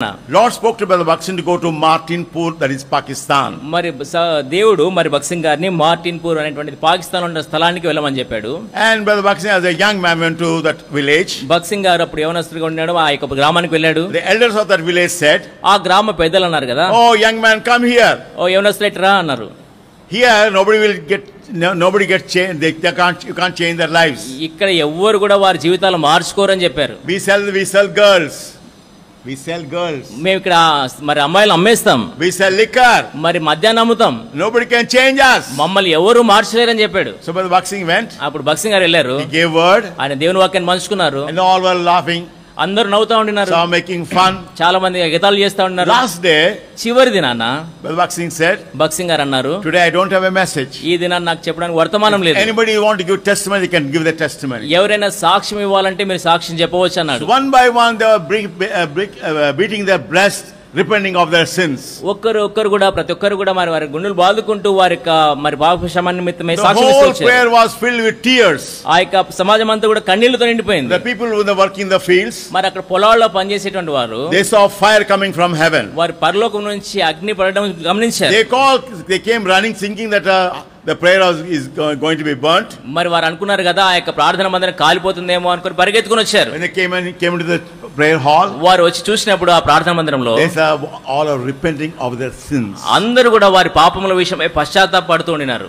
Lord spoke to Brother Baksin to go to Martinpur, that is Pakistan. మరి దేవుడు మరి బక్సింగ్ గారిని మార్టిన్పూర్ అనేటువంటి పాకిస్తాన్ ఉన్న స్థలానికి వెళ్ళమని చెప్పాడు. And Brother Baksin as a young man went to that village. బక్సింగ్ గారు అప్పుడు యవనస్తుడిగా ఉన్నాడు, ఆ యొక్క గ్రామానికి వెళ్ళాడు. The elders of that village said, ఆ గ్రామ పెద్దలు అన్నారు కదా, "Oh young man, come here." ఓ యవనస్తుడు రా అన్నారు. Here nobody gets changed. You can't change their lives. ఇక్కడ ఎవ్వరు కూడా వారి జీవితాలు మార్చుకోరని చెప్పారు. We sell girls. We sell girls. మేము ఇక్కడ మరి అమ్మాయిలు అమ్మేస్తాం. We sell liquor. మరి మద్యాన్ని అమ్ముతాం. Nobody can change us. మమ్మల్ని ఎవరు మార్చలేరని చెప్పాడు. So Brother Baksin went. అప్పుడు బక్సింగ్ గారు వెళ్ళారు. He gave word. ఆయన దేవుని వాక్యాన్ని పంచుకున్నారు. And all were laughing. అందరూ నవ్వుతా ఉండినారు. Some making fun. చాలా మంది ఎగతాళి చేస్తా ఉన్నారు. Last day, చివరి దినాన Brother Baksin said, బక్సింగ్ గారు అన్నారు, "Today I don't have a message. ఈ దినాన్ని నాకు చెప్పడానికి వర్తమానం లేదు. Anybody who want to give testimony, they can give the testimony." ఎవరైనా సాక్ష్యం ఇవ్వాలంటే మీరు సాక్ష్యం చెప్పవచ్చు అన్నాడు. So one by one they were beating their breast, repenting of their sins. ఒక్కరు కూడా ప్రతి ఒక్కరు కూడా మరి వారి గుండెలు బాదుకుంటూ వారి మరి పాప క్షమాపణ నిమిత్తమై The సాక్ష్యం whole ఇచ్చారు. prayer was filled with tears. ఆ యొక్క సమాజం అంతా కూడా కన్నీళ్లతో నిండిపోయింది. The people who were working in the fields, మరి అక్కడ పొలాల్లో పనిచేసేటువంటి వారు they saw fire coming from heaven. వారి పరలోకం నుంచి అగ్ని పడడం గమనించారు. They came running thinking that the prayer is going to be burnt. మరి వారు అనుకున్నారు కదా ఆ యొక్క ప్రార్థన మందిరం కాలిపోతుందేమో అనుకుని పరిగెత్తుకుని వచ్చారు. When they came into the prayer hall, వారు వచ్చి చూసినప్పుడు ఆ ప్రార్థన మందిరంలో they saw all are repenting of their sins. అందరూ కూడా వారి పాపముల విషయమై పశ్చాత్తాపడుతూ ఉండినారు.